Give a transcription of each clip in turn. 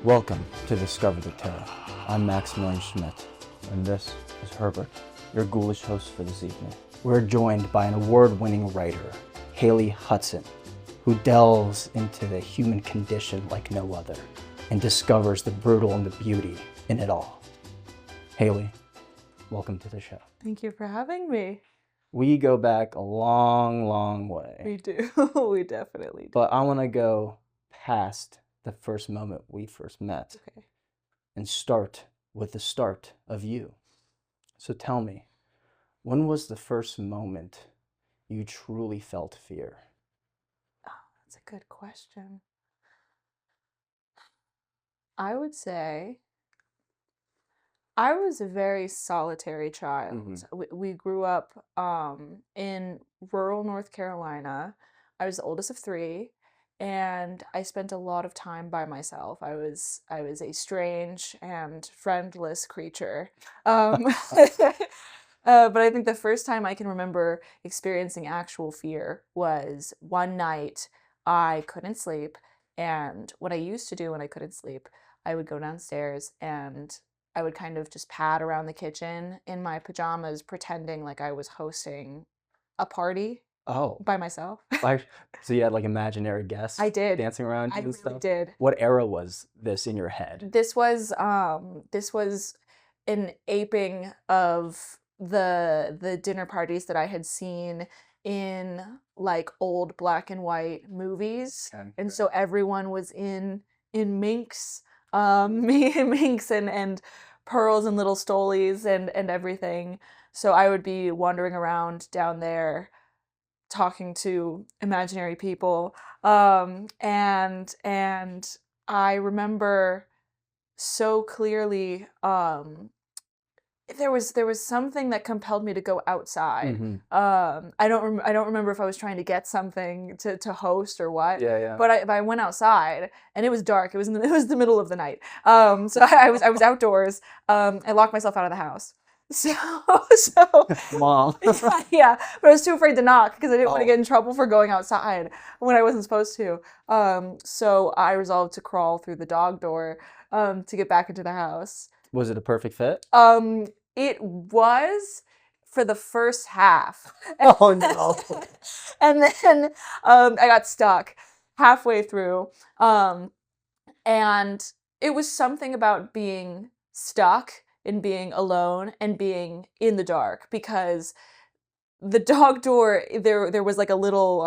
Welcome to Discover the Terror. I'm Maximilian Schmidt, and this is Herbert, your ghoulish host for this evening. We're joined by an award-winning writer, Hailey Hudson, who delves into the human condition like no other and discovers the brutal and the beauty in it all. Hailey, welcome to the show. Thank you for having me. We go back a long, long way. We do. We definitely do. But I want to go past the first moment we first met and start with the start of you. So tell me, when was the first moment you truly felt fear? Oh, that's a good question. I would say I was a very solitary child. We grew up in rural North Carolina. I was the oldest of three, and I spent a lot of time by myself. I was a strange and friendless creature. But I think the first time I can remember experiencing actual fear was one night I couldn't sleep, and what I used to do when I couldn't sleep, I would go downstairs and I would kind of just pad around the kitchen in my pajamas, pretending like I was hosting a party by myself. So you had like imaginary guests I did. dancing around you and really stuff? Did. What era was this in your head? This was an aping of the dinner parties that I had seen in like old black and white movies. Okay. And so everyone was in minks. Minks and pearls and little stolies and everything. So I would be wandering around down there talking to imaginary people. And I remember so clearly there was something that compelled me to go outside. I don't remember if I was trying to get something to host or what. Yeah. But I went outside and it was dark. It was the middle of the night. So I was outdoors. I locked myself out of the house. So Mom. yeah, but I was too afraid to knock because I didn't want to get in trouble for going outside when I wasn't supposed to. So I resolved to crawl through the dog door to get back into the house. Was it a perfect fit? It was for the first half. Oh no. And then I got stuck halfway through. And it was something about being stuck and being alone and being in the dark, because the dog door, there was like a little,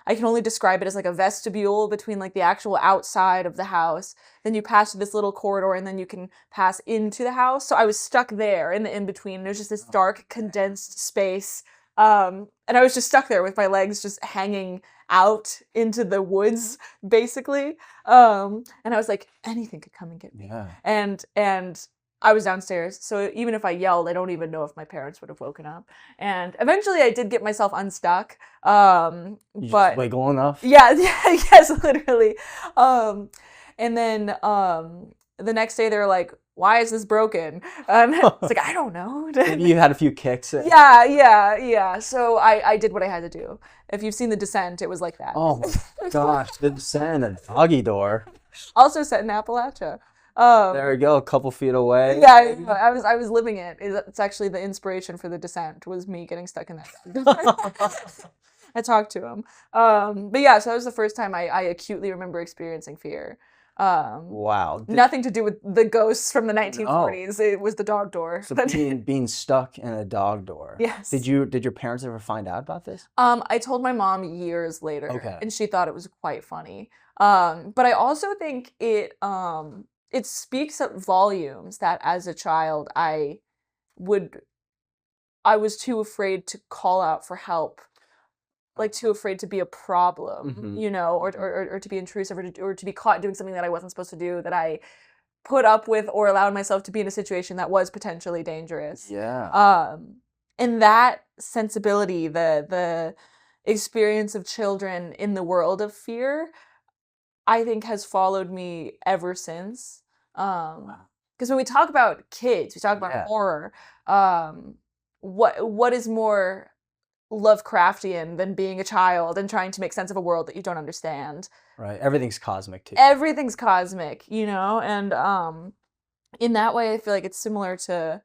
I can only describe it as like a vestibule between like the actual outside of the house. Then you pass through this little corridor and then you can pass into the house. So I was stuck there in the in-between. There's just this dark, condensed space. And I was just stuck there with my legs just hanging out into the woods, basically. And I was like, anything could come and get me. Yeah. And I was downstairs, so even if I yelled, I don't even know if my parents would have woken up. And eventually I did get myself unstuck. But just wiggle enough? Yeah, yes, literally. And then the next day they were like, why is this broken? It's like, I don't know. You had a few kicks. Yeah. So I did what I had to do. If you've seen The Descent, it was like that. Oh my gosh, The Descent, a doggy door. Also set in Appalachia. There we go, a couple feet away. Yeah, I was living it. It's actually the inspiration for The Descent, was me getting stuck in that. I talked to him. But yeah, so that was the first time I acutely remember experiencing fear. Wow. Nothing to do with the ghosts from the 1940s. No. It was the dog door. So being stuck in a dog door. Yes. Did your parents ever find out about this? I told my mom years later, and she thought it was quite funny. But I also think it speaks volumes that as a child I was too afraid to call out for help, like too afraid to be a problem, or to be intrusive, or to be caught doing something that I wasn't supposed to do, that I put up with or allowed myself to be in a situation that was potentially dangerous. Yeah. And that sensibility, the experience of children in the world of fear, I think has followed me ever since. Because when we talk about kids, we talk about horror. What is more Lovecraftian than being a child and trying to make sense of a world that you don't understand. Right. Everything's cosmic too. Everything's cosmic, you know? And in that way, I feel like it's similar to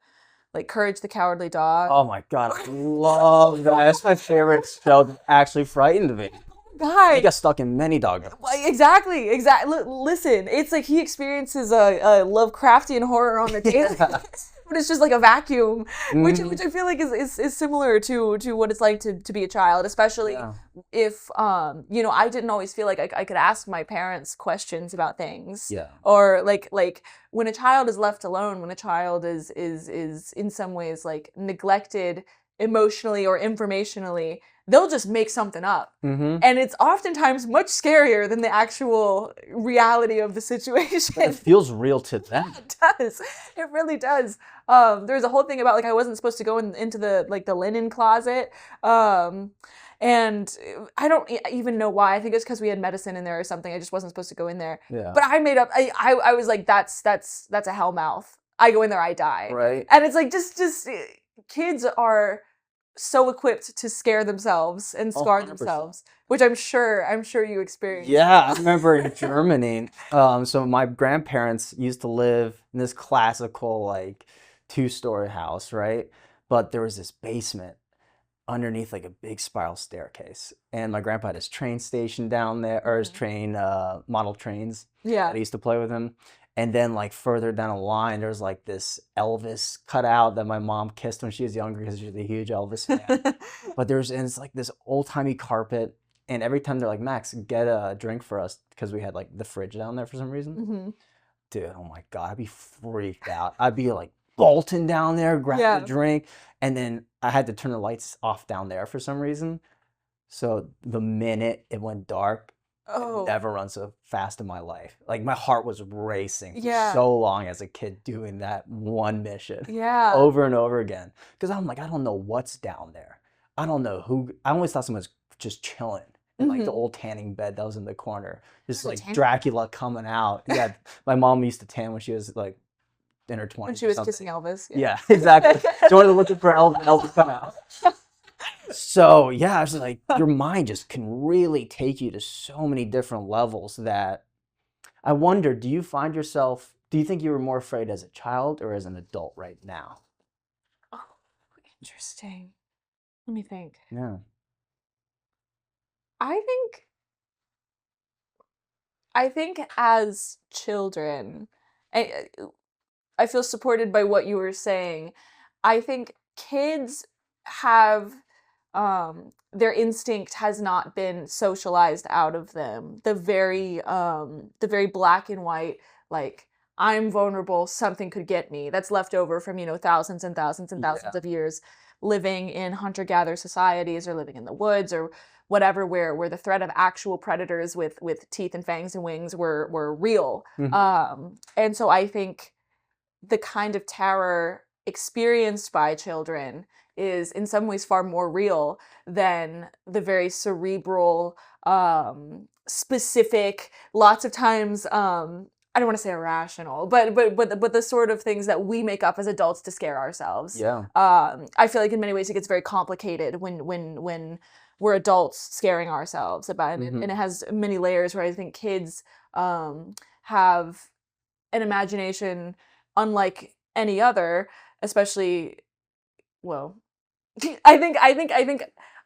like Courage the Cowardly Dog. Oh my God, I love that. That's my favorite show that actually frightened me. Guy. He got stuck in many dog hours. Exactly. Listen, it's like he experiences a Lovecraftian horror on the daily. But it's just like a vacuum, which I feel like is similar to what it's like to be a child, especially if you know, I didn't always feel like I could ask my parents questions about things. Yeah. Or like when a child is left alone, when a child is in some ways like neglected emotionally or informationally, they'll just make something up. And it's oftentimes much scarier than the actual reality of the situation. But it feels real to them. It does. It really does. There's a whole thing about like I wasn't supposed to go into the linen closet. And I don't even know why. I think it's because we had medicine in there or something. I just wasn't supposed to go in there. Yeah. But I made up. I was like, that's a hellmouth. I go in there, I die. Right. And it's like just kids are so equipped to scare themselves and scar 100%. themselves, which I'm sure you experienced. Yeah, I remember in Germany. So my grandparents used to live in this classical like 2-story house, right? But there was this basement underneath like a big spiral staircase, and my grandpa had his train station down there, or his train model trains. Yeah. That I used to play with him. And then like further down the line, there's like this Elvis cutout that my mom kissed when she was younger because she's a huge Elvis fan. But it's like this old timey carpet, and every time they're like, Max, get a drink for us, because we had like the fridge down there for some reason. Dude, oh my God, I'd be freaked out. I'd be like bolting down there, grab a drink, and then I had to turn the lights off down there for some reason. So the minute it went dark, I've never run so fast in my life. Like my heart was racing for so long as a kid doing that one mission over and over again. Because I'm like, I don't know what's down there. I don't know who. I always thought someone was just chilling in like the old tanning bed that was in the corner. Just like Dracula coming out. Yeah, my mom used to tan when she was like in her 20s. When she was kissing Elvis. Yeah, exactly. She wanted to look for Elvis to come out. So yeah, I was like, your mind just can really take you to so many different levels that I wonder, do you think you were more afraid as a child or as an adult right now? Oh, interesting. Let me think. Yeah. I think as children, I feel supported by what you were saying. I think kids have their instinct has not been socialized out of them. The very black and white, like, I'm vulnerable, something could get me. That's left over from, thousands and thousands and thousands of years living in hunter-gatherer societies or living in the woods or whatever, where the threat of actual predators with teeth and fangs and wings were real. And so I think the kind of terror experienced by children is in some ways far more real than the very cerebral, specific, lots of times, I don't want to say irrational, but the sort of things that we make up as adults to scare ourselves. Yeah. I feel like in many ways it gets very complicated when we're adults scaring ourselves about it, and it has many layers where I think kids have an imagination unlike any other, especially, well, I think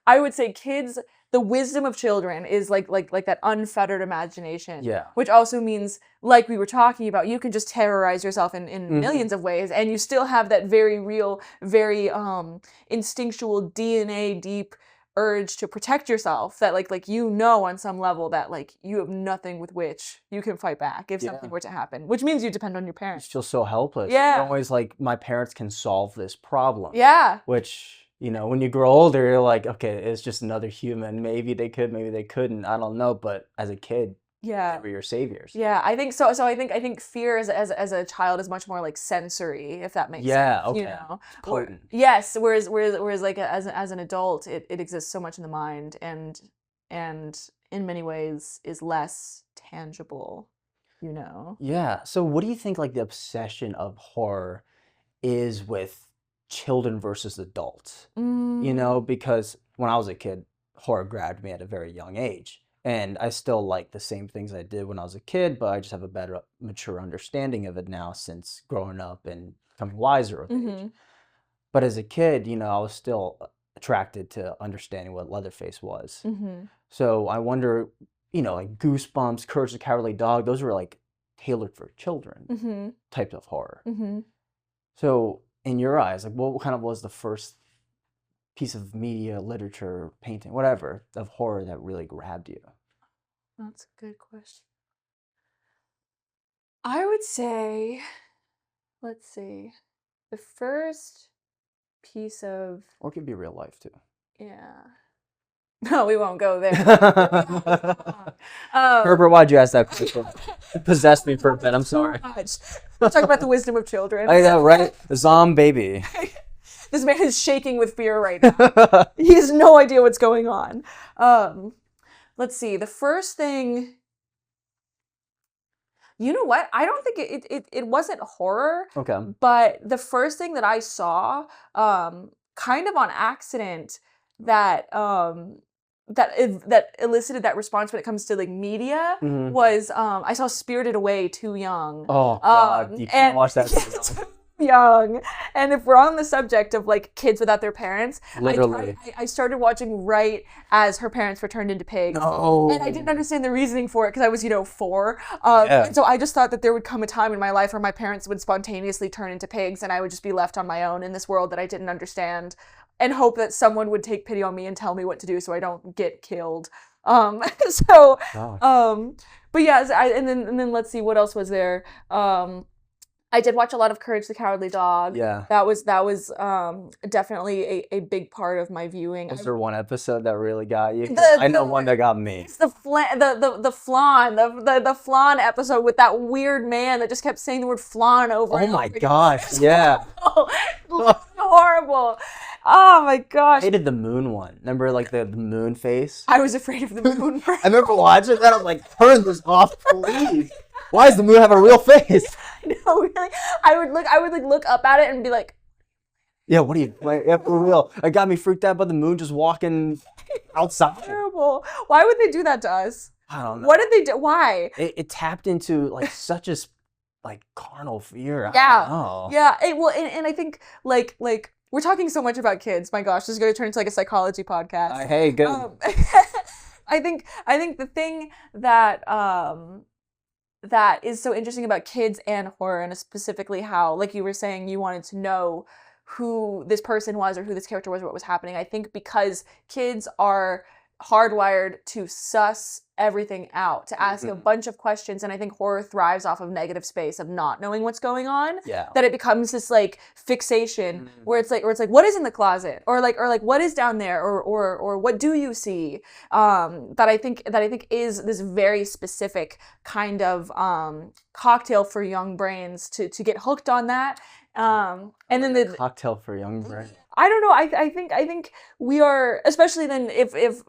I would say kids, the wisdom of children is like that unfettered imagination. Yeah. Which also means, like we were talking about, you can just terrorize yourself in millions of ways, and you still have that very real, very instinctual DNA deep urge to protect yourself, that like on some level that like you have nothing with which you can fight back if something were to happen, which means you depend on your parents. You feel so helpless. Yeah. You're always like, my parents can solve this problem. Yeah. Which, when you grow older, you're like, okay, it's just another human. Maybe they could, maybe they couldn't. I don't know. But as a kid, they were your saviors. Yeah, I think so. So I think fear as a child is much more like sensory, if that makes sense. Yeah, okay. Potent. Yes, whereas like as an adult, it exists so much in the mind and in many ways is less tangible, Yeah. So what do you think like the obsession of horror is with children versus adults? Because when I was a kid, horror grabbed me at a very young age. And I still like the same things I did when I was a kid, but I just have a better, mature understanding of it now since growing up and becoming wiser with age. But as a kid, you know, I was still attracted to understanding what Leatherface was. So I wonder, you know, like Goosebumps, Courage the Cowardly Dog, those were like tailored for children types of horror. So in your eyes, like what kind of was the first piece of media, literature, painting, whatever, of horror that really grabbed you? That's a good question. I would say, let's see, the first piece of... Or it could be real life too. Yeah. No, we won't go there. Herbert, why'd you ask that question? It possessed me for a bit. I'm sorry. We'll talk about the wisdom of children. I know, right? The zombie baby. This man is shaking with fear right now. He has no idea what's going on. Let's see. The first thing... You know what? I don't think it wasn't horror. Okay. But the first thing that I saw, kind of on accident, that elicited that response when it comes to like media was I saw Spirited Away too young. Oh God, you can't watch that. Young. And if we're on the subject of like kids without their parents, literally, I started watching right as her parents were turned into pigs. No. And I didn't understand the reasoning for it because I was, 4. And so I just thought that there would come a time in my life where my parents would spontaneously turn into pigs and I would just be left on my own in this world that I didn't understand, and hope that someone would take pity on me and tell me what to do so I don't get killed. But yeah, and then let's see, what else was there? I did watch a lot of Courage the Cowardly Dog. Yeah. That was definitely a big part of my viewing. Was there one episode that really got you? I know one that got me. It's the flan episode with that weird man that just kept saying the word flan over and over. Oh my gosh, yeah. Horrible. Oh my gosh. I hated the moon one. Remember like the moon face? I was afraid of the moon. I remember watching that. I'm like, turn this off, please. Why does the moon have a real face? No, really. I would look up at it and be like, yeah, what are you, like, yeah, for real? It got me freaked out by the moon just walking outside. Terrible. Why would they do that to us? I don't know. What did they do? Why? It tapped into like such a like carnal fear. Yeah. I don't know. Yeah. And I think like we're talking so much about kids. My gosh, this is going to turn into like a psychology podcast. Hey, good. I think the thing that that is so interesting about kids and horror, and specifically how, like you were saying, you wanted to know who this person was or who this character was or what was happening. I think because kids are hardwired to suss everything out, to ask a bunch of questions, and I think horror thrives off of negative space of not knowing what's going on. Yeah. That it becomes this like fixation where it's like what is in the closet, or like what is down there, or what do you see? That I think is this very specific kind of cocktail for young brains to get hooked on that. And then the cocktail for young brains. I don't know. I think we are, especially then if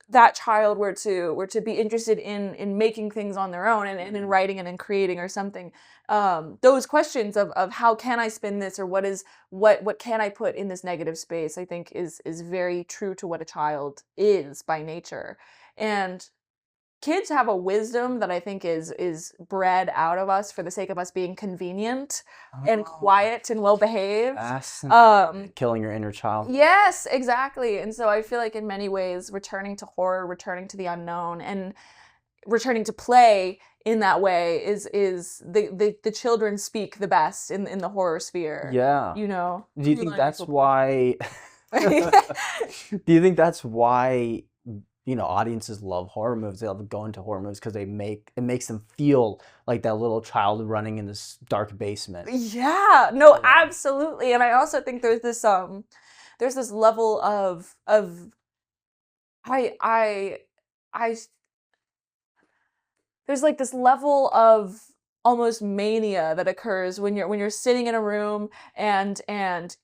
that child were to be interested in making things on their own and in writing and in creating or something. Those questions of how can I spin this, or what can I put in this negative space, I think is very true to what a child is by nature. And kids have a wisdom that I think is bred out of us for the sake of us being convenient and quiet and well-behaved. Killing your inner child. Yes, exactly. And so I feel like in many ways, returning to horror, returning to the unknown, and returning to play in that way is the children speak the best in the horror sphere. Yeah. You know? Do you think that's why... Do you think that's why... audiences love horror movies? They love going to horror movies because it makes them feel like that little child running in this dark basement. Yeah, no, absolutely. And I also think there's this level of there's like this level of almost mania that occurs when you're sitting in a room and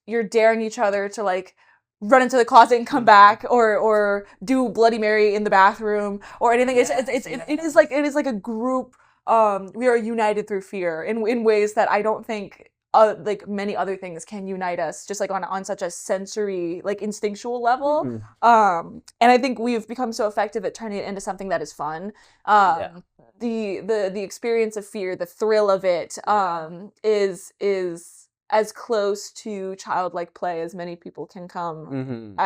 you're daring each other to like run into the closet and come back, or do Bloody Mary in the bathroom or anything. It is like a group. We are united through fear in ways that I don't think like many other things can unite us, just like on such a sensory, like instinctual level. And I think we've become so effective at turning it into something that is fun. The experience of fear, the thrill of it, is as close to childlike play as many people can come.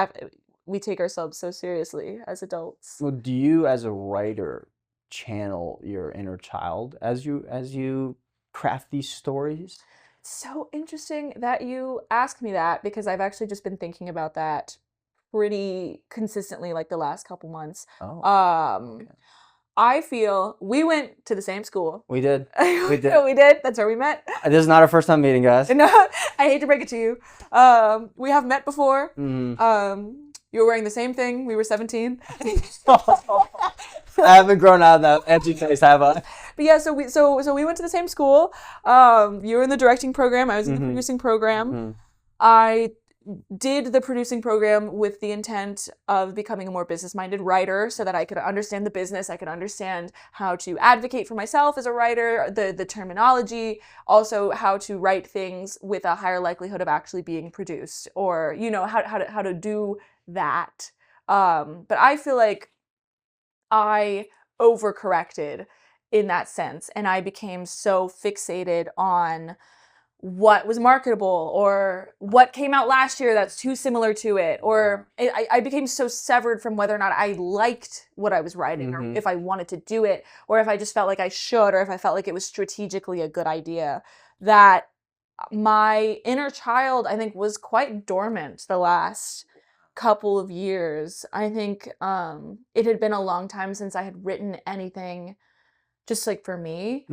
We take ourselves so seriously as adults. Well, do you, as a writer, channel your inner child as you craft these stories? So interesting that you ask me that, because I've actually just been thinking about that pretty consistently like the last couple months. Okay. I feel we went to the same school. We did. We did. That's where we met. This is not our first time meeting, guys. No, I hate to break it to you. We have met before. You were wearing the same thing. We were 17. I haven't grown out of that edgy face, have I? But yeah, so we went to the same school. You were in the directing program. I was in the producing program. I did the producing program with the intent of becoming a more business-minded writer, so that I could understand the business. I could understand how to advocate for myself as a writer, the terminology, also how to write things with a higher likelihood of actually being produced, or how to do that. But I feel like I overcorrected in that sense, and I became so fixated on what was marketable or what came out last year that's too similar to it, or I became so severed from whether or not I liked what I was writing, or if I wanted to do it, or if I just felt like I should, or if I felt like it was strategically a good idea, that my inner child, I think, was quite dormant the last couple of years. I think it had been a long time since I had written anything just like for me,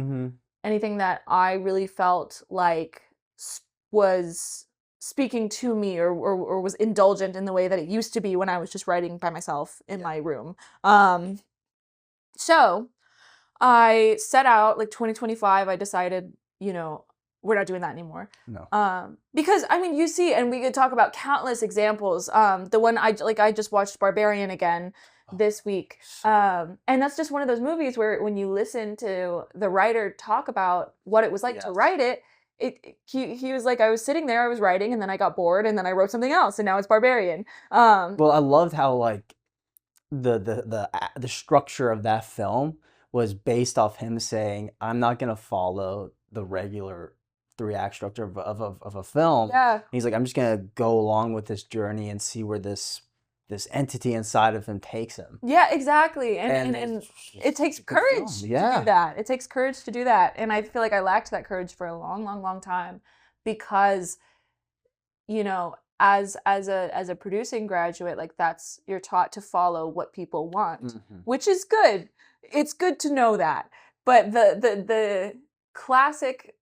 anything that I really felt like was speaking to me, or was indulgent in the way that it used to be when I was just writing by myself in my room. So I set out, like 2025, I decided, we're not doing that anymore. No. Because I mean, you see, and we could talk about countless examples. The one I just watched Barbarian again this week. And that's just one of those movies where when you listen to the writer talk about what it was like to write it, he was like, I was sitting there, I was writing, and then I got bored, and then I wrote something else, and now it's Barbarian. Well, I loved how like the structure of that film was based off him saying, I'm not gonna follow the regular 3-act structure of a film. Yeah. He's like, I'm just gonna go along with this journey and see where this entity inside of him takes him. Yeah, exactly. And it takes courage to do that. It takes courage to do that. And I feel like I lacked that courage for a long, long, long time, because, as a producing graduate, like you're taught to follow what people want, which is good. It's good to know that. But the classic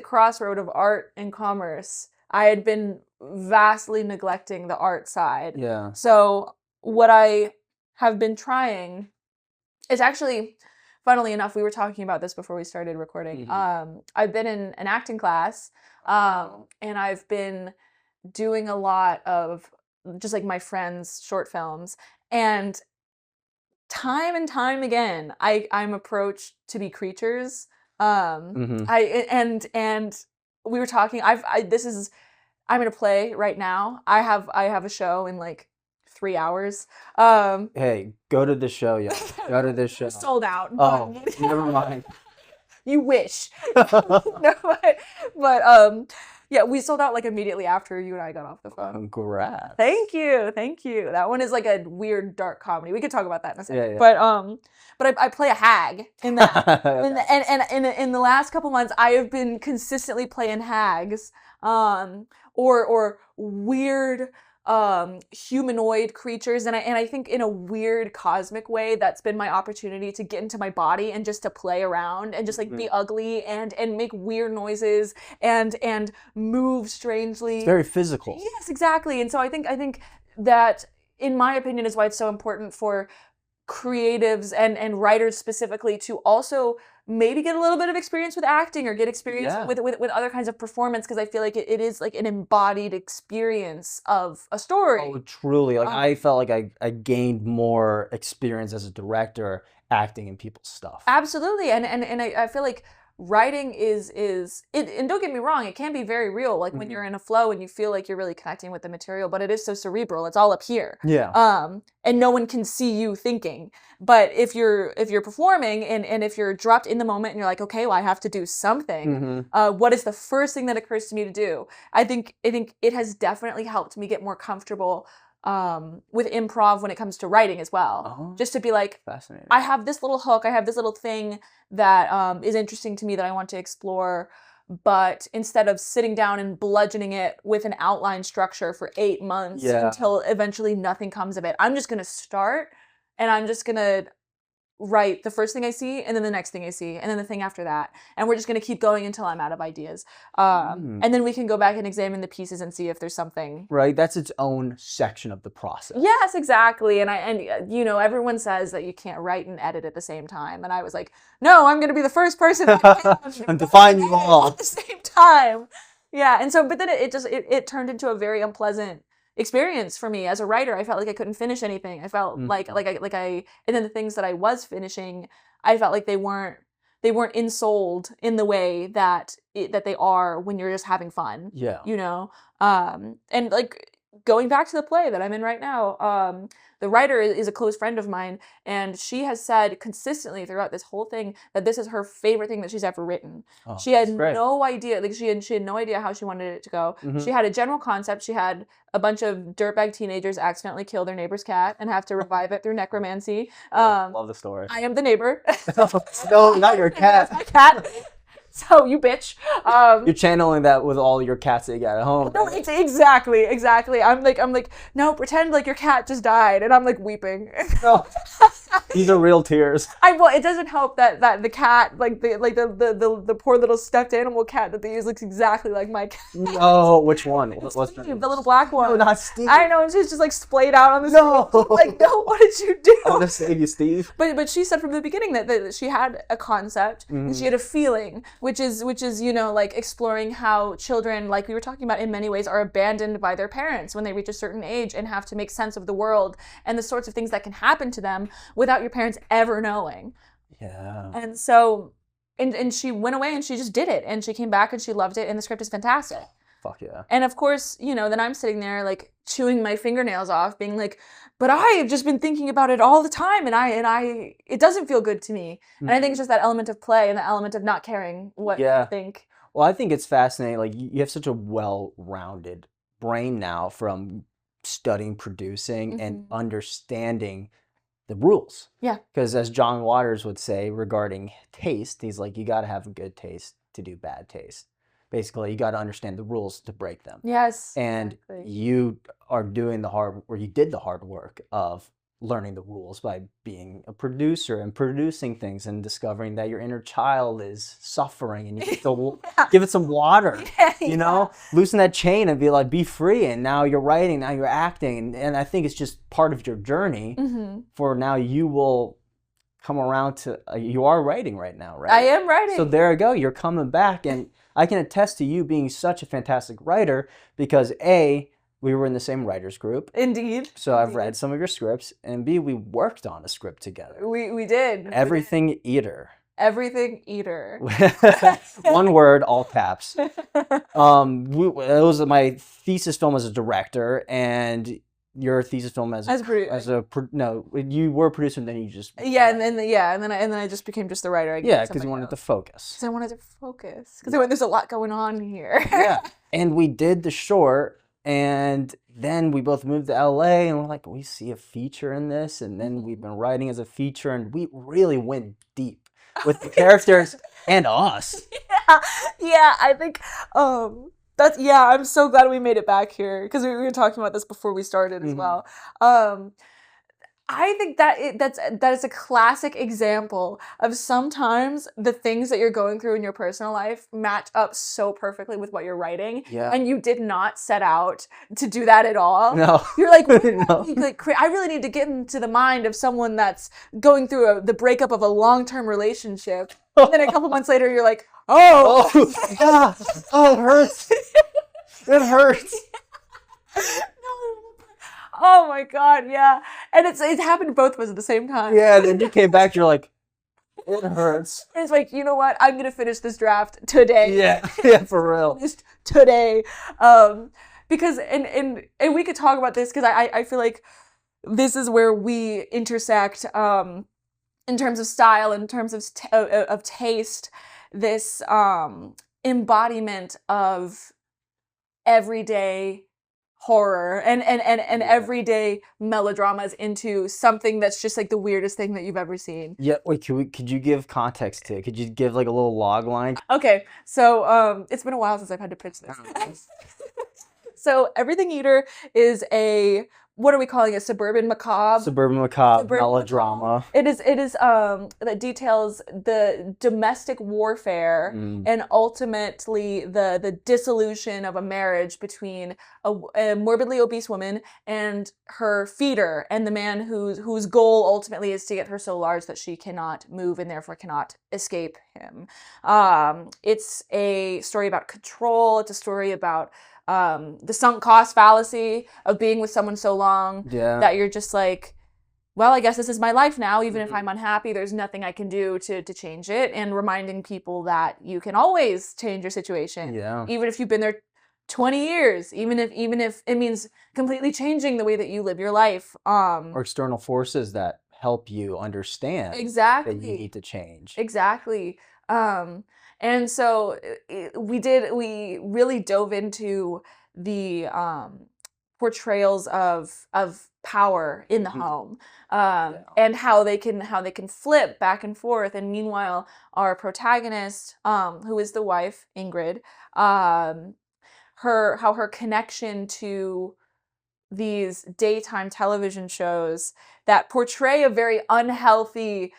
crossroad of art and commerce, I had been vastly neglecting the art side. Yeah. So what I have been trying is actually, funnily enough, we were talking about this before we started recording. I've been in an acting class, and I've been doing a lot of just like my friends' short films, and time again, I'm approached to be creatures. And we were talking. I'm in a play right now. I have a show in like 3 hours. Hey, go to the show, yeah. Go to this show. Sold out. Oh, never mind. You wish. No, but yeah, we sold out like immediately after you and I got off the phone. Congrats. Thank you. That one is like a weird dark comedy. We could talk about that in a second. Yeah. But I play a hag in that. And in the last couple months, I have been consistently playing hags, or weird humanoid creatures, and I think in a weird cosmic way that's been my opportunity to get into my body and just to play around and just like be ugly and make weird noises and move strangely. It's very physical. Yes, exactly. And so I think that, in my opinion, is why it's so important for creatives and writers specifically to also maybe get a little bit of experience with acting, or get experience with other kinds of performance, because I feel like it is like an embodied experience of a story. Oh, truly. Like I felt like I gained more experience as a director acting in people's stuff. Absolutely. And I feel like writing is it, and don't get me wrong, it can be very real, like when you're in a flow and you feel like you're really connecting with the material, but it is so cerebral. It's all up here. Yeah. And no one can see you thinking. But if you're performing and if you're dropped in the moment and you're like, okay, well, I have to do something, what is the first thing that occurs to me to do? I think it has definitely helped me get more comfortable with improv when it comes to writing as well. Just to be like, fascinating. I have this little hook, I have this little thing that is interesting to me that I want to explore, but instead of sitting down and bludgeoning it with an outline structure for 8 months until eventually nothing comes of it, I'm just going to start and I'm just going to write the first thing I see and then the next thing I see and then the thing after that. And we're just going to keep going until I'm out of ideas. And then we can go back and examine the pieces and see if there's something. Right. That's its own section of the process. Yes, exactly. And you know, everyone says that you can't write and edit at the same time. And I was like, no, I'm going to be the first person I'm defining you all at the same time. Yeah. And so, but then it turned into a very unpleasant experience for me as a writer. I felt like I couldn't finish anything. I felt like I, and then the things that I was finishing, I felt like they weren't insold in the way that they are when you're just having fun. Yeah. You know? And like going back to the play that I'm in right now, the writer is a close friend of mine, and she has said consistently throughout this whole thing that this is her favorite thing that she's ever written. She had no idea, like she had no idea how she wanted it to go. She had a general concept. She had a bunch of dirtbag teenagers accidentally kill their neighbor's cat and have to revive it through necromancy. Love the story. I am the neighbor. No, not your cat. My cat. So you bitch. You're channeling that with all your cats that you got at home. No, it's exactly. I'm like, no, pretend like your cat just died, and I'm like weeping. No, these are real tears. Well, it doesn't help that the cat, the poor little stuffed animal cat that they use looks exactly like my cat. No, which one? What's Steve, the little black one. No, not Steve. I know, and she's just like splayed out on the No. screen. Like, no, what did you do? I'm gonna save you, Steve. But she said from the beginning that she had a concept and she had a feeling, which is you know, like exploring how children, like we were talking about, in many ways are abandoned by their parents when they reach a certain age and have to make sense of the world and the sorts of things that can happen to them without your parents ever knowing. Yeah. And so and she went away and she just did it, and she came back and she loved it, and the script is fantastic. Fuck yeah. And of course, you know, then I'm sitting there like chewing my fingernails off, being like, but I have just been thinking about it all the time, and I it doesn't feel good to me. And I think it's just that element of play and the element of not caring what you think. Well, I think it's fascinating. Like, you have such a well-rounded brain now from studying producing and understanding the rules. Yeah. Because as John Waters would say regarding taste, he's like, you got to have a good taste to do bad taste. Basically, you got to understand the rules to break them. Yes. And you are doing you did the hard work of learning the rules by being a producer and producing things and discovering that your inner child is suffering, and you have to give it some water, you know, loosen that chain and be like, be free. And now you're writing, now you're acting. And I think it's just part of your journey for now you will come around to, you are writing right now, right? I am writing. So there you go. You're coming back. And I can attest to you being such a fantastic writer because A, we were in the same writers group. Indeed. So I've read some of your scripts, and B, we worked on a script together. We did. Everything Eater. Everything Eater. One word, all caps. It was my thesis film as a director, and your thesis film you were a producer, and then you just and then I just became just the writer. Because you wanted to focus. Because I wanted to focus. Because there's a lot going on here. Yeah, and we did the short. And then we both moved to LA, and we're like, we see a feature in this. And then we've been writing as a feature, and we really went deep with the characters and us. Yeah, I think I'm so glad we made it back here, because we were talking about this before we started as well. I think that is a classic example of sometimes the things that you're going through in your personal life match up so perfectly with what you're writing, and you did not set out to do that at all. No, you're like, no. I really need to get into the mind of someone that's going through the breakup of a long-term relationship, and then a couple months later, you're like, oh it hurts. It hurts. Oh my God, yeah. And it happened to both of us at the same time. Yeah, and then you came back, you're like, It hurts. And it's like, you know what? I'm gonna finish this draft today. Yeah, for real. Finished today. Because and we could talk about this because I feel like this is where we intersect in terms of style, in terms of taste. This embodiment of everyday horror and everyday melodramas into something that's just like the weirdest thing that you've ever seen. Yeah, wait, could you give context to it? Could you give like a little log line? Okay, so it's been a while since I've had to pitch this. So Everything Eater is a, what are we calling it? Suburban macabre Melodrama. It is that details the domestic warfare and ultimately the dissolution of a marriage between a morbidly obese woman and her feeder, and the man whose goal ultimately is to get her so large that she cannot move and therefore cannot escape him. It's a story about control. It's a story about the sunk cost fallacy of being with someone so long that you're just like, well, I guess this is my life now. Even if I'm unhappy, there's nothing I can do to change it. And reminding people that you can always change your situation. Yeah. Even if you've been there 20 years, even if it means completely changing the way that you live your life. Or external forces that help you understand that you need to change. Exactly. And so we really dove into the portrayals of power in the home, and how they can flip back and forth. And meanwhile, our protagonist, who is the wife, Ingrid, her connection to these daytime television shows that portray a very unhealthy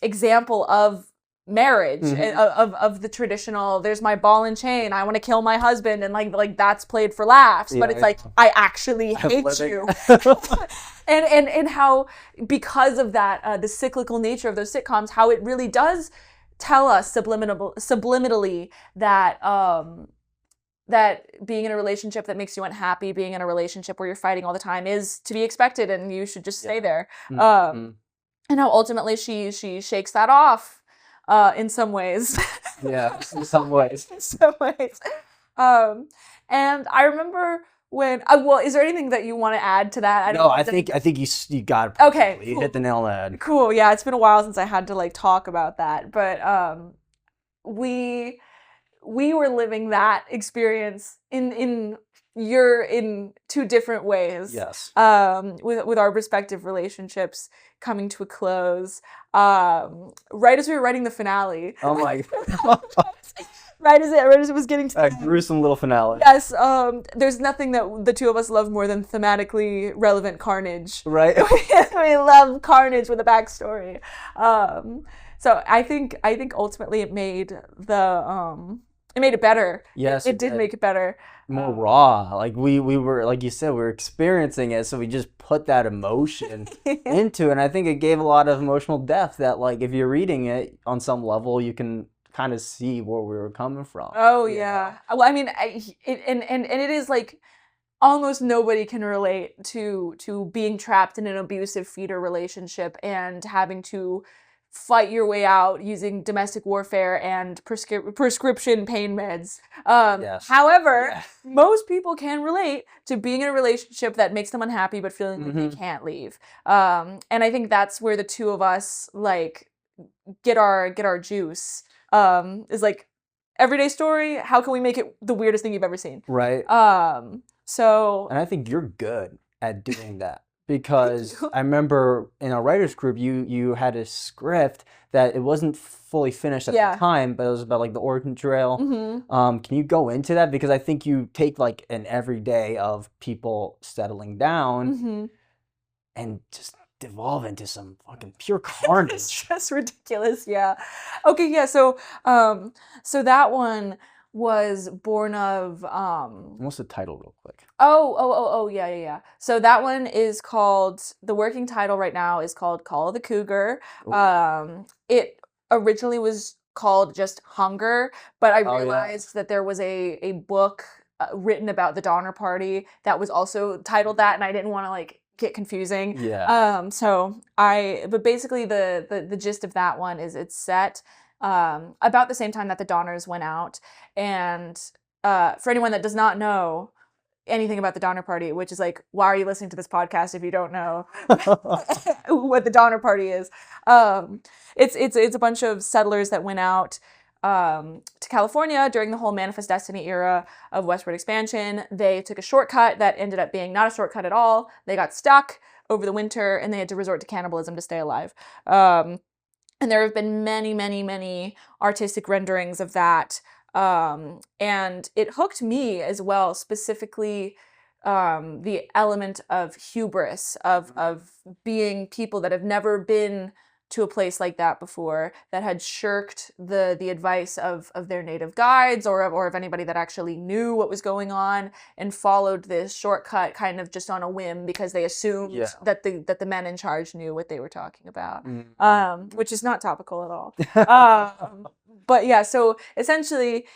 example of marriage, of the traditional, there's my ball and chain, I want to kill my husband, and like that's played for laughs, but it's like, I actually hate you. and how, because of that, the cyclical nature of those sitcoms, how it really does tell us subliminally that that being in a relationship that makes you unhappy, being in a relationship where you're fighting all the time, is to be expected, and you should just stay there. And how ultimately she shakes that off. In some ways. Yeah, in some ways. In some ways. And I remember when, well, is there anything that you want to add to that? I think you got it perfectly. Okay, cool. You hit the nail on the head. Cool, yeah, it's been a while since I had to like talk about that, but we were living that experience in two different ways. Yes. With our respective relationships coming to a close. Right as we were writing the finale. Oh my god. Right as it was getting to that gruesome little finale. Yes. There's nothing that the two of us love more than thematically relevant carnage. Right. We love carnage with a backstory. So I think ultimately it made it better. Yes, it did make it better. More raw. Like we were, like you said, we were experiencing it, so we just put that emotion into it. And I think it gave a lot of emotional depth that, like, if you're reading it on some level, you can kind of see where we were coming from. Oh yeah. Well, I mean, it is like almost nobody can relate to being trapped in an abusive feeder relationship and having to fight your way out using domestic warfare and prescription pain meds. However, most people can relate to being in a relationship that makes them unhappy but feeling like they can't leave. And I think that's where the two of us like get our juice. Is like, everyday story, how can we make it the weirdest thing you've ever seen? Right. So, and I think you're good at doing that. Because I remember in our writers group, you had a script that it wasn't fully finished at the time, but it was about like the Oregon Trail. Can you go into that? Because I think you take like an everyday of people settling down and just devolve into some fucking pure carnage. It's just ridiculous, yeah. Okay, yeah. So that one was born of What's the title, real quick? Oh, yeah. So that one is called, the working title right now is called Call of the Cougar. It originally was called just Hunger, but I realized that there was a book written about the Donner Party that was also titled that, and I didn't want to like get confusing. Yeah. But basically the gist of that one is it's set about the same time that the Donners went out. And for anyone that does not know anything about the Donner Party, which is like, why are you listening to this podcast if you don't know what the Donner Party is? It's a bunch of settlers that went out to California during the whole Manifest Destiny era of westward expansion. They took a shortcut that ended up being not a shortcut at all. They got stuck over the winter and they had to resort to cannibalism to stay alive. And there have been many, many, many artistic renderings of that. And it hooked me as well, specifically the element of hubris, of being people that have never been to a place like that before, that had shirked the advice of their native guides or of anybody that actually knew what was going on, and followed this shortcut kind of just on a whim because they assumed that the men in charge knew what they were talking about, which is not topical at all. But yeah, so essentially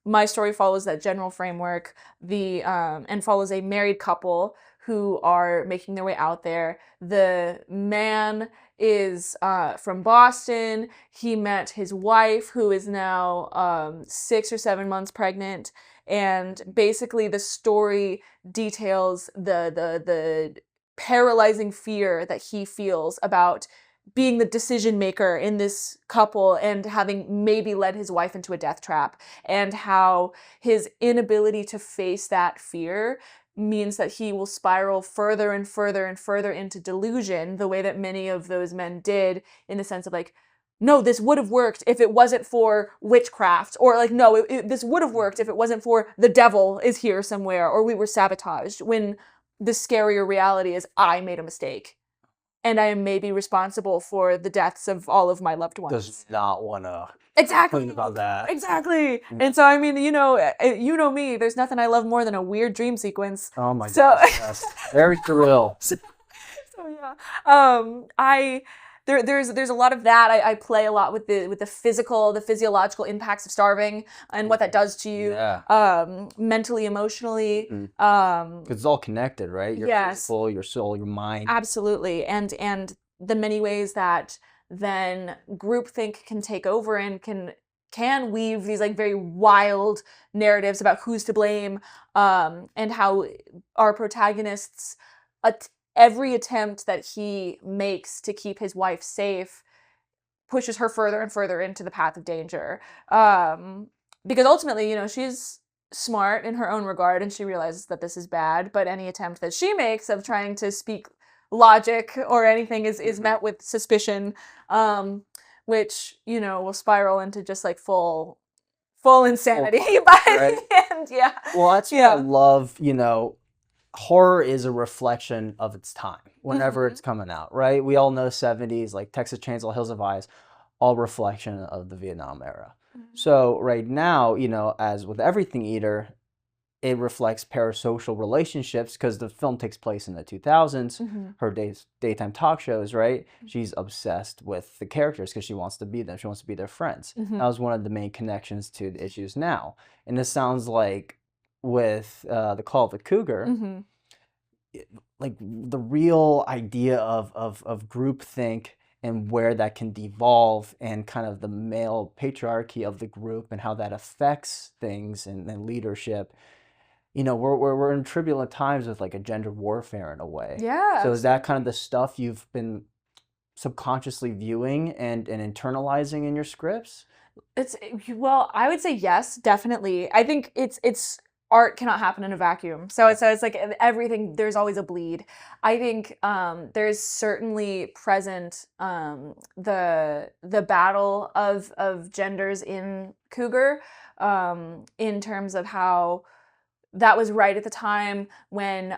my story follows that general framework, and follows a married couple who are making their way out there. The man is from Boston. He met his wife, who is now 6 or 7 months pregnant, and basically the story details the paralyzing fear that he feels about being the decision maker in this couple and having maybe led his wife into a death trap, and how his inability to face that fear means that he will spiral further and further and further into delusion, the way that many of those men did, in the sense of like, no, this would have worked if it wasn't for witchcraft, or like, no, this would have worked if it wasn't for the devil is here somewhere, or we were sabotaged, when the scarier reality is I made a mistake. And I am maybe responsible for the deaths of all of my loved ones. Does not want to exactly about that. Exactly. And so, I mean, you know me, there's nothing I love more than a weird dream sequence. Oh my God. Yes. Very surreal. So yeah. There's a lot of that. I play a lot with the physiological impacts of starving and what that does to you, mentally, emotionally. Because it's all connected, right? Your physical, your soul, your mind. Absolutely. And the many ways that then groupthink can take over and can weave these like very wild narratives about who's to blame, and how our protagonists, every attempt that he makes to keep his wife safe pushes her further and further into the path of danger. Because ultimately, she's smart in her own regard and she realizes that this is bad, but any attempt that she makes of trying to speak logic or anything is met with suspicion, which, will spiral into just like full insanity by the end. Yeah. Well, that's what I love, horror is a reflection of its time whenever it's coming out, right? We all know 70s, like Texas Chainsaw, Hills of Eyes, all reflection of the Vietnam era. So right now, as with Everything Eater, it reflects parasocial relationships because the film takes place in the 2000s. Her daytime talk shows, right? She's obsessed with the characters because she wants to be them. She wants to be their friends. That was one of the main connections to the issues now. And this sounds like with the Call of the Cougar, like the real idea of groupthink and where that can devolve, and kind of the male patriarchy of the group and how that affects things and leadership. We're in turbulent times with like a gender warfare in a way. Yeah. So is that kind of the stuff you've been subconsciously viewing and internalizing in your scripts? Well, I would say yes, definitely. I think it's art cannot happen in a vacuum. So it's like everything, there's always a bleed. I think there's certainly present the battle of genders in Cougar, in terms of how that was right at the time when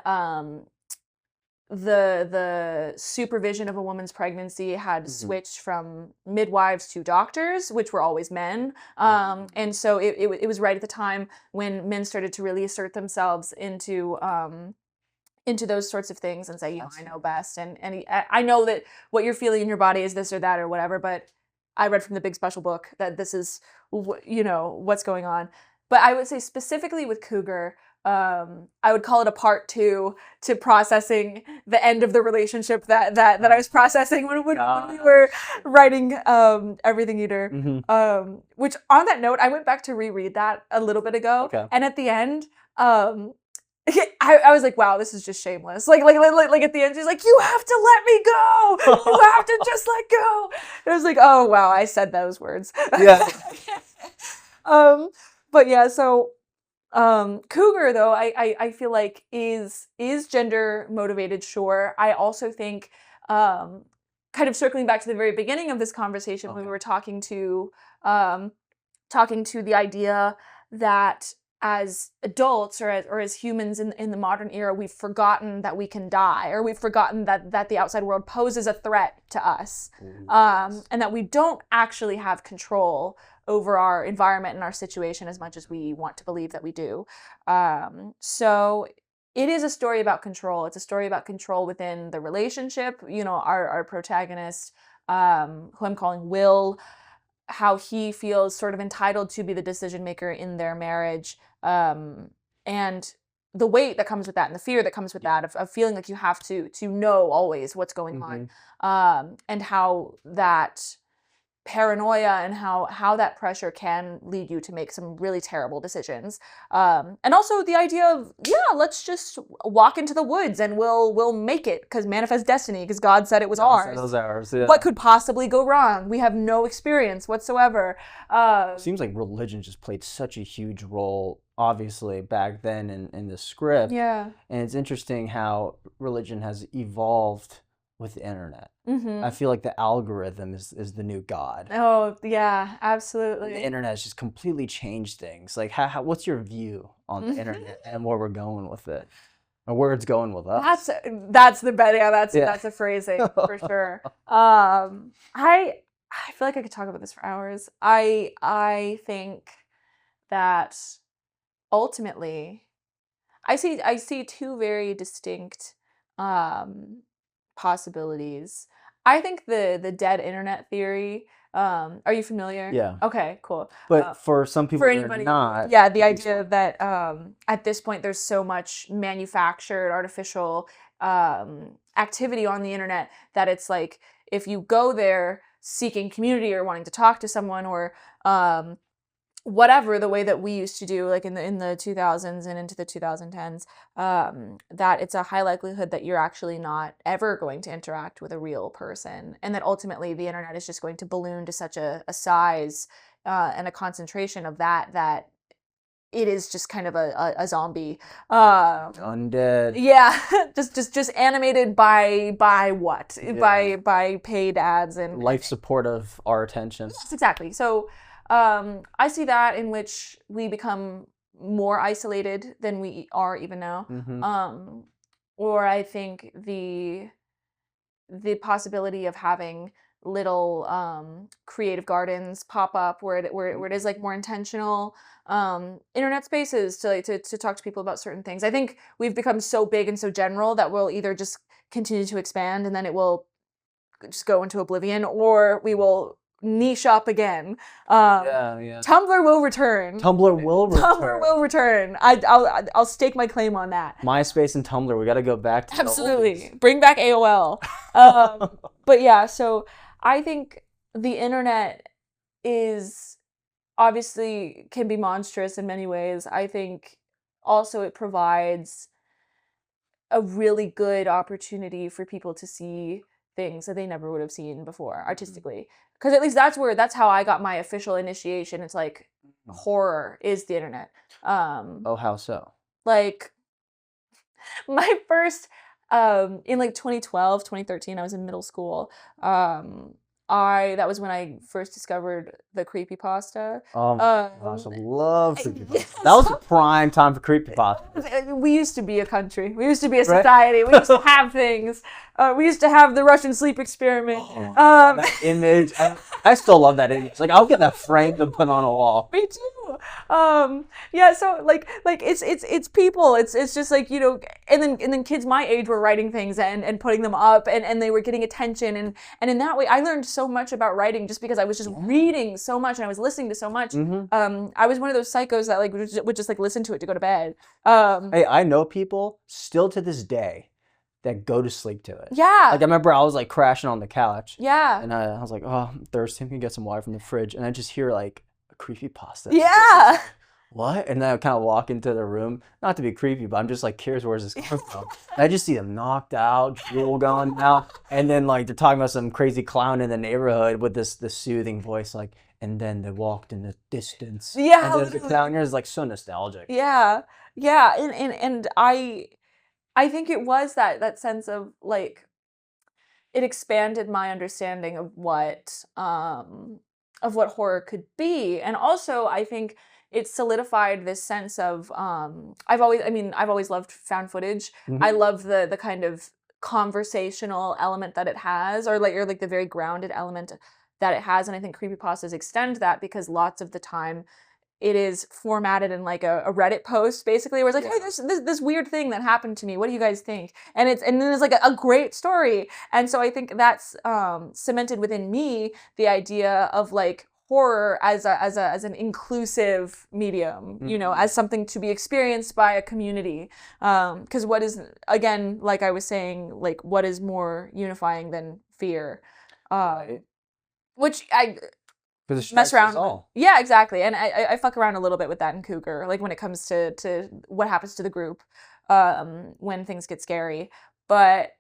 the supervision of a woman's pregnancy had switched from midwives to doctors, which were always men. And so it was right at the time when men started to really assert themselves into those sorts of things and say, I know best. And I know that what you're feeling in your body is this or that or whatever, but I read from the big special book that this is, what's going on. But I would say specifically with Cougar, I would call it a part 2 to processing the end of the relationship that I was processing when we were writing Everything Eater. Which, on that note, I went back to reread that a little bit ago, and at the end, I was like, wow, this is just shameless. Like at the end, she's like, you have to let me go. You have to just let go. And I was like, oh wow, I said those words. Yeah. But yeah, so Cougar, though, I feel like is gender motivated. Sure. I also think, kind of circling back to the very beginning of this conversation, when we were talking to the idea that as adults or as humans in the modern era, we've forgotten that we can die, or we've forgotten that the outside world poses a threat to us, and that we don't actually have control over our environment and our situation as much as we want to believe that we do. So it is a story about control. It's a story about control within the relationship. Our protagonist, who I'm calling Will, how he feels sort of entitled to be the decision maker in their marriage, and the weight that comes with that, and the fear that comes with that, of feeling like you have to know always what's going on, and how that paranoia and how that pressure can lead you to make some really terrible decisions, and also the idea of let's just walk into the woods and we'll make it, because manifest destiny, because God said it was ours. Yeah. What could possibly go wrong? We have no experience whatsoever. Seems like religion just played such a huge role, obviously, back then in the script. Yeah. And it's interesting how religion has evolved with the internet. I feel like the algorithm is the new God. Oh, yeah, absolutely. The internet has just completely changed things. Like, what's your view on the internet and where we're going with it, or where it's going with us? That's the best. Yeah, that's a phrasing for sure. I feel like I could talk about this for hours. I think that ultimately, I see two very distinct possibilities. I think the dead internet theory. Are you familiar? Yeah. Okay, cool. But for some people, for anybody, not. Yeah, the idea that at this point there's so much manufactured, artificial activity on the internet that it's like, if you go there seeking community or wanting to talk to someone, or whatever, the way that we used to do, like in the 2000s and into the 2010s, that it's a high likelihood that you're actually not ever going to interact with a real person, and that ultimately the internet is just going to balloon to such a size and a concentration of that it is just kind of a zombie, undead. Yeah, just animated by what? Yeah. By paid ads and life support of our attention. Yes, exactly. So I see that, in which we become more isolated than we are even now. Or I think the possibility of having little creative gardens pop up where it is like more intentional internet spaces to talk to people about certain things. I think we've become so big and so general that we'll either just continue to expand and then it will just go into oblivion, or we will niche up again. Tumblr will return. Tumblr will return. I'll stake my claim on that. MySpace and Tumblr, we got to go back to absolutely bring back AOL. But yeah, so I think the internet is obviously can be monstrous in many ways. I think also it provides a really good opportunity for people to see things that they never would have seen before artistically. Because at least that's how I got my official initiation. It's like horror is the internet. How so? Like my first in like 2012, 2013, I was in middle school. That was when I first discovered the Creepypasta. Oh my gosh, I love Creepypasta. That was a prime time for Creepypasta. We used to be a country. We used to be a society. Right? We used to have things. We used to have the Russian sleep experiment. That image. I still love that image. Like, I'll get that framed and put on a wall. Me too. Yeah, so like it's people. It's just like, you know, and then kids my age were writing things and putting them up, and they were getting attention, and in that way I learned so much about writing just because I was just reading so much and I was listening to so much. I was one of those psychos that like would just like listen to it to go to bed. Hey, I know people still to this day that go to sleep to it. Yeah. Like I remember I was like crashing on the couch. Yeah. And I was like, oh, I'm thirsty. I'm gonna get some water from the fridge. And I just hear like a creepypasta. Yeah. What? And then I kind of walk into the room, not to be creepy, but I'm just like curious, where's this coming from? And I just see them knocked out, drool going out, and then like they're talking about some crazy clown in the neighborhood with this soothing voice, like, and then they walked in the distance. Yeah. And then the clown is like so nostalgic. Yeah. Yeah. And I think it was that sense of like, it expanded my understanding of what horror could be. And also I think it solidified this sense of, I've always loved found footage. I love the kind of conversational element that it has, or like the very grounded element that it has. And I think creepypastas extend that, because lots of the time it is formatted in like a Reddit post, basically, where it's like, hey, there's this weird thing that happened to me. What do you guys think? And then there's like a great story. And so I think that's cemented within me the idea of like horror as an inclusive medium, you know, as something to be experienced by a community. Because what is, again, like I was saying, like what is more unifying than fear? Which I mess around with. Yeah, exactly. And I fuck around a little bit with that in Cougar, like when it comes to what happens to the group when things get scary. But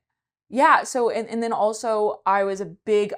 yeah, so and then also I was a big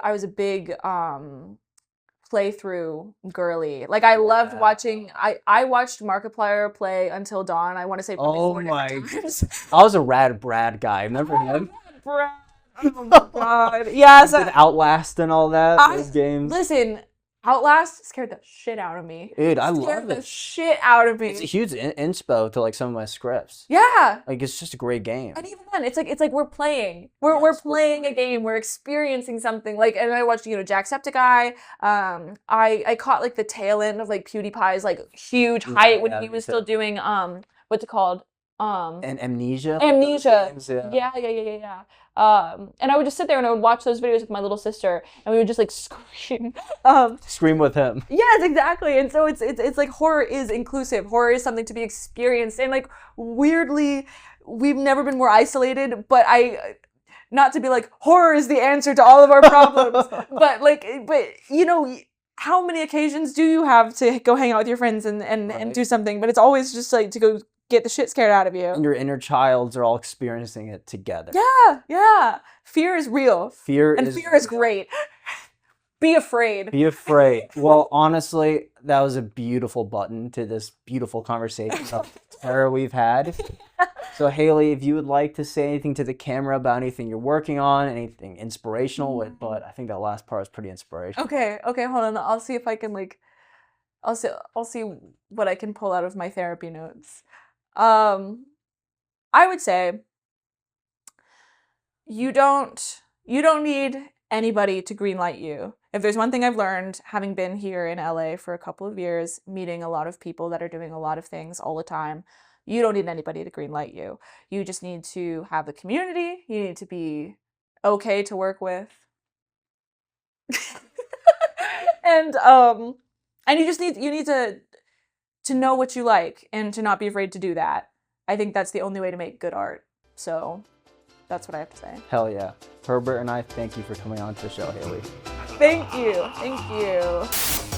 playthrough girly. Like I loved watching, I watched Markiplier play Until Dawn, I want to say probably 4 different times. I was a Rad Brad guy. Remember him? Brad. Oh my god. Yeah, so Outlast and all that, those games. Listen, Outlast scared the shit out of me. Dude, I love it. Scared the shit out of me. It's a huge inspo to like some of my scripts. Yeah. Like it's just a great game. And even then, it's like we're playing. We're playing a game. We're experiencing something. Like, and I watched, you know, Jacksepticeye. I caught like the tail end of like PewDiePie's like huge height when he was still doing what's it called? And Amnesia. Games, yeah. And I would just sit there and I would watch those videos with my little sister, and we would just like scream. Scream with him. Yes, exactly. And so it's like horror is inclusive. Horror is something to be experienced, and like weirdly, we've never been more isolated. But not to be like horror is the answer to all of our problems, but you know, how many occasions do you have to go hang out with your friends and do something? But it's always just like to go get the shit scared out of you. And your inner childs are all experiencing it together. Yeah. Fear is real. Fear is great. Be afraid. Be afraid. Well, honestly, that was a beautiful button to this beautiful conversation of terror we've had. So, Hailey, if you would like to say anything to the camera about anything you're working on, anything inspirational, but I think that last part was pretty inspirational. Okay, hold on. I'll see if I can I'll see what I can pull out of my therapy notes. I would say you don't need anybody to greenlight you. If there's one thing I've learned, having been here in LA for a couple of years, meeting a lot of people that are doing a lot of things all the time, you don't need anybody to greenlight you. You just need to have the community. You need to be okay to work with. and you just need to know what you like and to not be afraid to do that. I think that's the only way to make good art. So that's what I have to say. Hell yeah. Herbert and I thank you for coming on to the show, Hailey. Thank you.